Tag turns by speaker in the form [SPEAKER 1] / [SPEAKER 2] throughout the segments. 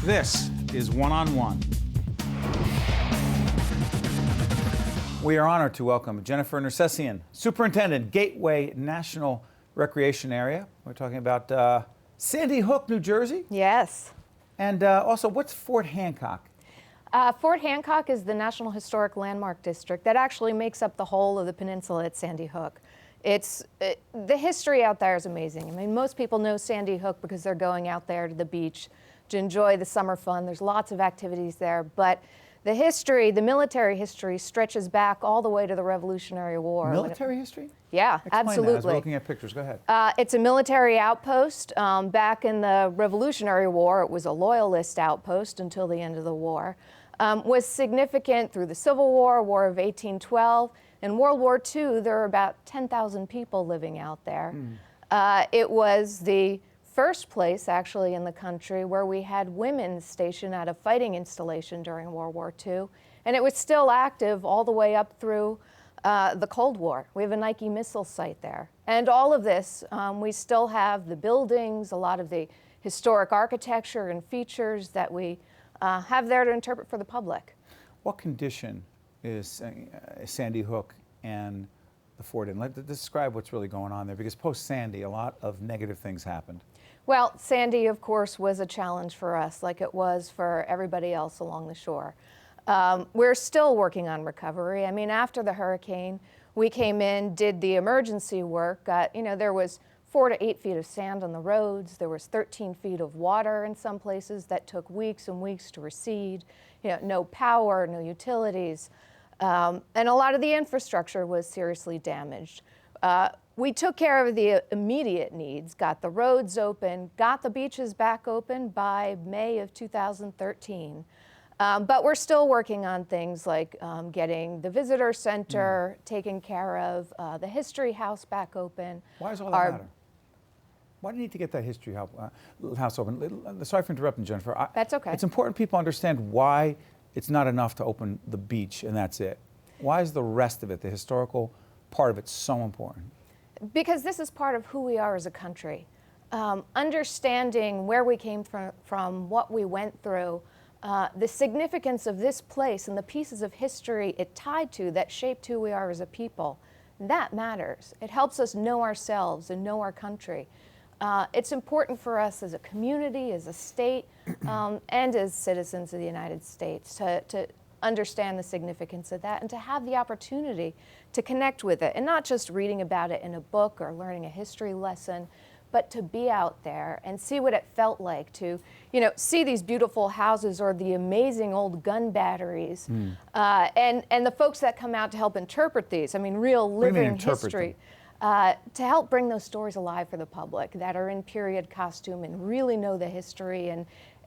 [SPEAKER 1] This is One on One. We are honored to welcome Jennifer Nersesian, Superintendent, Gateway National Recreation Area. We're talking about Sandy Hook, New Jersey.
[SPEAKER 2] Yes.
[SPEAKER 1] And also, what's Fort Hancock?
[SPEAKER 2] Fort Hancock is the National Historic Landmark District that actually makes up the whole of the peninsula at Sandy Hook. The history out there is amazing. I mean, most people know Sandy Hook because they're going out there to the beach to enjoy the summer fun. There's lots of activities there, but the history, the military history, stretches back all the way to the Revolutionary War.
[SPEAKER 1] Military history?
[SPEAKER 2] Yeah,
[SPEAKER 1] Explain
[SPEAKER 2] absolutely.
[SPEAKER 1] That as we're looking at pictures. Go ahead.
[SPEAKER 2] It's a military outpost. Back in the Revolutionary War, it was a loyalist outpost until the end of the war. Was significant through the Civil War, War of 1812. In World War II, there were about 10,000 people living out there. It was the first place, actually, in the country where we had women stationed at a fighting installation during World War II. And it was still active all the way up through the Cold War. We have a Nike missile site there. And all of this, we still have the buildings, a lot of the historic architecture and features that we have there to interpret for the public.
[SPEAKER 1] What condition is Sandy Hook and the fort in? Describe what's really going on there, because post-Sandy, a lot of negative things happened.
[SPEAKER 2] Well, Sandy, of course, was a challenge for us, like it was for everybody else along the shore. We're still working on recovery. I mean, after the hurricane, we came in, did the emergency work. There was 4 to 8 feet of sand on the roads. There was 13 feet of water in some places that took weeks and weeks to recede. No power, no utilities. And a lot of the infrastructure was seriously damaged. We took care of the immediate needs, got the roads open, got the beaches back open by May of 2013. But we're still working on things like getting the visitor center taken care of, the history house back open.
[SPEAKER 1] Why does all that matter? Why do you need to get that history house open? Sorry for interrupting, Jennifer.
[SPEAKER 2] That's okay.
[SPEAKER 1] It's important people understand why it's not enough to open the beach and that's it. Why is the rest of it, the historical part of it, so important?
[SPEAKER 2] Because this is part of who we are as a country. Understanding where we came from, what we went through, the significance of this place and the pieces of history it tied to that shaped who we are as a people, that matters. It helps us know ourselves and know our country. It's important for us as a community, as a state, and as citizens of the United States to understand the significance of that and to have the opportunity to connect with it, and not just reading about it in a book or learning a history lesson, but to be out there and see what it felt like to, see these beautiful houses or the amazing old gun batteries, and the folks that come out to help interpret these. I mean, real living history. To help bring those stories alive for the public that are in period costume and really know the history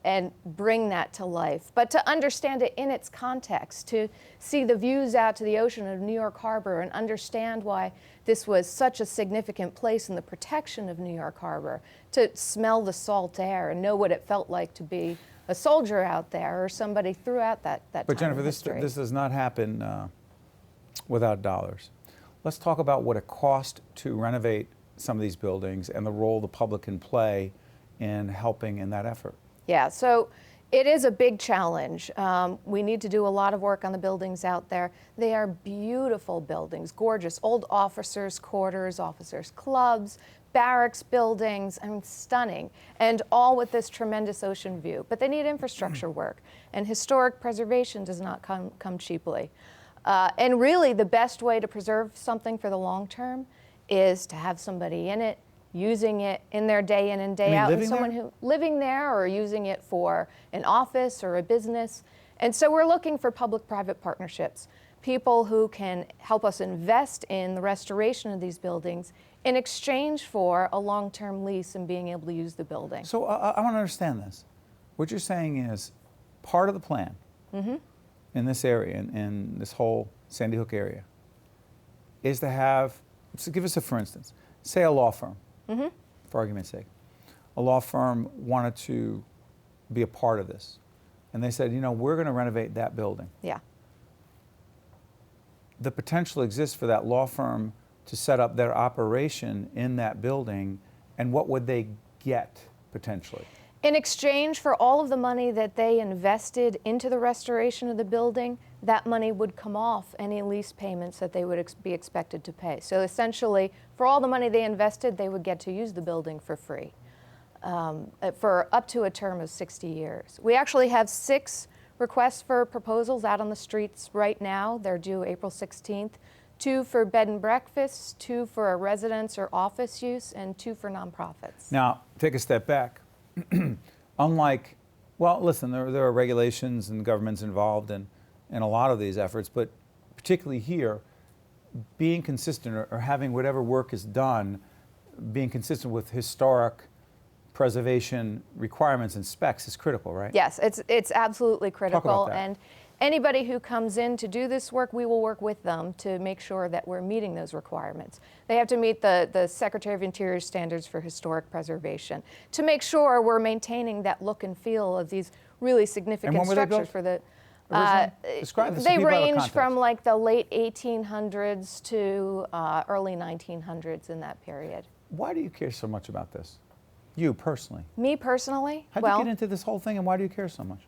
[SPEAKER 2] and bring that to life. But to understand it in its context, to see the views out to the ocean of New York Harbor and understand why this was such a significant place in the protection of New York Harbor, to smell the salt air and know what it felt like to be a soldier out there or somebody throughout that time.
[SPEAKER 1] But Jennifer, this does not happen without dollars. Let's talk about what it cost to renovate some of these buildings and the role the public can play in helping in that effort.
[SPEAKER 2] Yeah, so it is a big challenge. We need to do a lot of work on the buildings out there. They are beautiful buildings, gorgeous, old officers' quarters, officers' clubs, barracks buildings, I mean, stunning, and all with this tremendous ocean view. But they need infrastructure work, and historic preservation does not come cheaply. And really, the best way to preserve something for the long term is to have somebody in it, using it in their day in and day out, and someone who living there or using it for an office or a business. And so we're looking for public-private partnerships, people who can help us invest in the restoration of these buildings in exchange for a long-term lease and being able to use the building.
[SPEAKER 1] So I want to understand this. What you're saying is part of the plan in this area, in this whole Sandy Hook area, is to have, so give us a for instance, say a law firm, for argument's sake. A law firm wanted to be a part of this. And they said, we're going to renovate that building.
[SPEAKER 2] Yeah.
[SPEAKER 1] The potential exists for that law firm to set up their operation in that building, and what would they get potentially?
[SPEAKER 2] In exchange for all of the money that they invested into the restoration of the building, that money would come off any lease payments that they would be expected to pay. So essentially, for all the money they invested, they would get to use the building for free for up to a term of 60 years. We actually have 6 requests for proposals out on the streets right now. They're due April 16th. 2 for bed and breakfasts, 2 for a residence or office use, and 2 for nonprofits.
[SPEAKER 1] Now, take a step back. Unlike, well, listen, there are regulations and governments involved in a lot of these efforts, but particularly here, being consistent or having whatever work is done, being consistent with historic preservation requirements and specs is critical, right?
[SPEAKER 2] Yes, it's absolutely critical.
[SPEAKER 1] Talk about that.
[SPEAKER 2] And anybody who comes in to do this work, we will work with them to make sure that we're meeting those requirements. They have to meet the Secretary of Interior standards for historic preservation to make sure we're maintaining that look and feel of these really significant
[SPEAKER 1] And when were they
[SPEAKER 2] structures
[SPEAKER 1] built?
[SPEAKER 2] for the.
[SPEAKER 1] Describe this to
[SPEAKER 2] They
[SPEAKER 1] people out of
[SPEAKER 2] range
[SPEAKER 1] context.
[SPEAKER 2] from like the late 1800s to early 1900s in that period.
[SPEAKER 1] Why do you care so much about this? You personally.
[SPEAKER 2] Me personally,
[SPEAKER 1] How did you get into this whole thing and why do you care so much?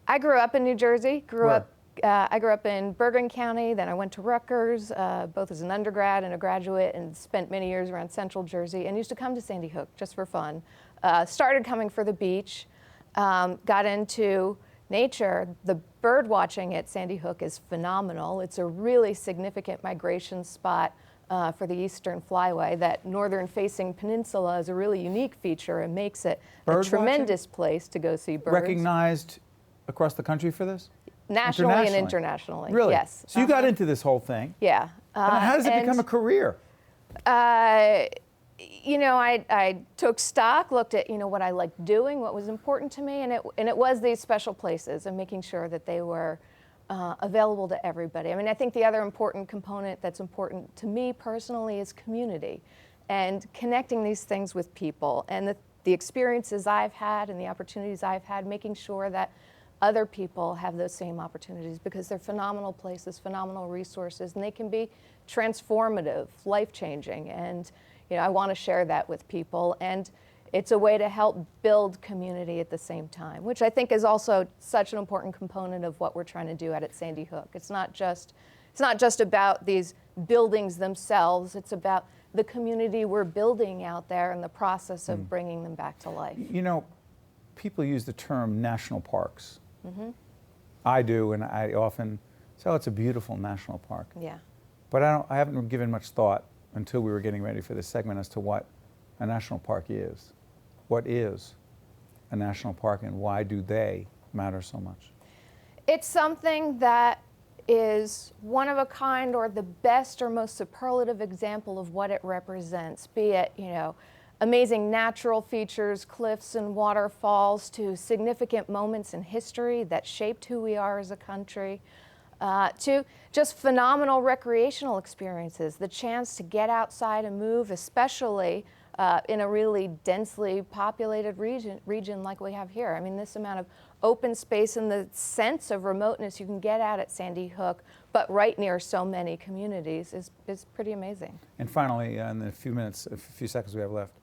[SPEAKER 2] I grew up in New Jersey.
[SPEAKER 1] Where?
[SPEAKER 2] I grew up in Bergen County. Then I went to Rutgers, both as an undergrad and a graduate, and spent many years around Central Jersey. And used to come to Sandy Hook just for fun. Started coming for the beach. Got into nature. The bird watching at Sandy Hook is phenomenal. It's a really significant migration spot for the Eastern Flyway. That northern-facing peninsula is a really unique feature and makes it
[SPEAKER 1] Bird
[SPEAKER 2] a tremendous place to go see birds.
[SPEAKER 1] Recognized across the country for this?
[SPEAKER 2] Nationally and internationally.
[SPEAKER 1] Really?
[SPEAKER 2] Yes.
[SPEAKER 1] So you got into this whole thing.
[SPEAKER 2] Yeah.
[SPEAKER 1] How does it become a career?
[SPEAKER 2] You know, I took stock, looked at, what I liked doing, what was important to me, and it was these special places and making sure that they were available to everybody. I mean, I think the other important component that's important to me personally is community and connecting these things with people and the experiences I've had and the opportunities I've had, making sure that other people have those same opportunities because they're phenomenal places, phenomenal resources, and they can be transformative, life-changing. And I want to share that with people. And it's a way to help build community at the same time, which I think is also such an important component of what we're trying to do out at Sandy Hook. It's not just about these buildings themselves. It's about the community we're building out there and the process of bringing them back to life.
[SPEAKER 1] People use the term national parks. I do, and I often say, oh, it's a beautiful national park.
[SPEAKER 2] Yeah.
[SPEAKER 1] But I haven't given much thought until we were getting ready for this segment as to what a national park is. What is a national park and why do they matter so much? It's
[SPEAKER 2] something that is one of a kind or the best or most superlative example of what it represents, be it, amazing natural features, cliffs and waterfalls, to significant moments in history that shaped who we are as a country, to just phenomenal recreational experiences, the chance to get outside and move, especially in a really densely populated region like we have here. I mean, this amount of open space and the sense of remoteness you can get out at Sandy Hook, but right near so many communities is pretty amazing. And
[SPEAKER 1] finally, in the few seconds we have left,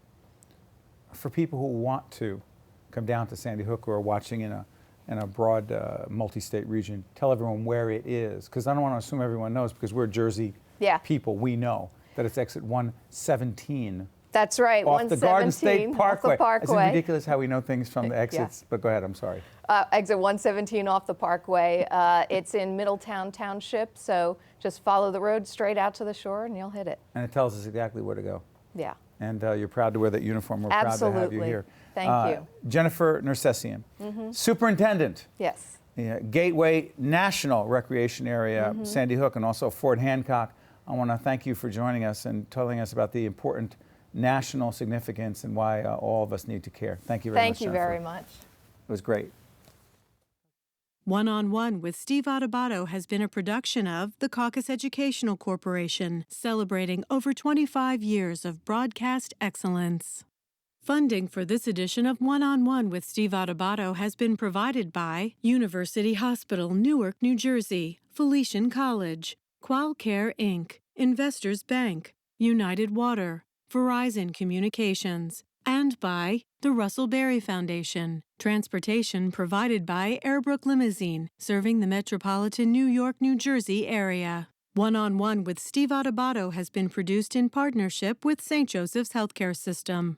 [SPEAKER 1] for people who want to come down to Sandy Hook who are watching in a broad multi-state region, tell everyone where it is, because I don't want to assume everyone knows, because we're Jersey people, we know that it's exit 117.
[SPEAKER 2] That's right,
[SPEAKER 1] off the Garden State Parkway.
[SPEAKER 2] Off the Parkway.
[SPEAKER 1] It's ridiculous how we know things from the exits, but go ahead, I'm sorry.
[SPEAKER 2] Exit 117 off the Parkway. It's in Middletown Township, so just follow the road straight out to the shore and you'll hit it.
[SPEAKER 1] And it tells us exactly where to go.
[SPEAKER 2] Yeah.
[SPEAKER 1] And you're proud to wear that uniform. We're
[SPEAKER 2] Absolutely.
[SPEAKER 1] proud to have you here.
[SPEAKER 2] Thank you.
[SPEAKER 1] Jennifer Nersesian, Superintendent.
[SPEAKER 2] Yes.
[SPEAKER 1] Gateway National Recreation Area, Sandy Hook, and also Fort Hancock. I want to thank you for joining us and telling us about the important national significance and why all of us need to care. Thank you very much,
[SPEAKER 2] Thank you
[SPEAKER 1] Jennifer.
[SPEAKER 2] very much.
[SPEAKER 1] It was great.
[SPEAKER 3] One-on-One with Steve Adubato has been a production of the Caucus Educational Corporation, celebrating over 25 years of broadcast excellence. Funding for this edition of One-on-One with Steve Adubato has been provided by University Hospital, Newark, New Jersey, Felician College, Qualcare Inc., Investors Bank, United Water, Verizon Communications, And by the Russell Berry Foundation. Transportation provided by Airbrook Limousine, serving the metropolitan New York, New Jersey area. One-on-One with Steve Adubato has been produced in partnership with St. Joseph's Healthcare System.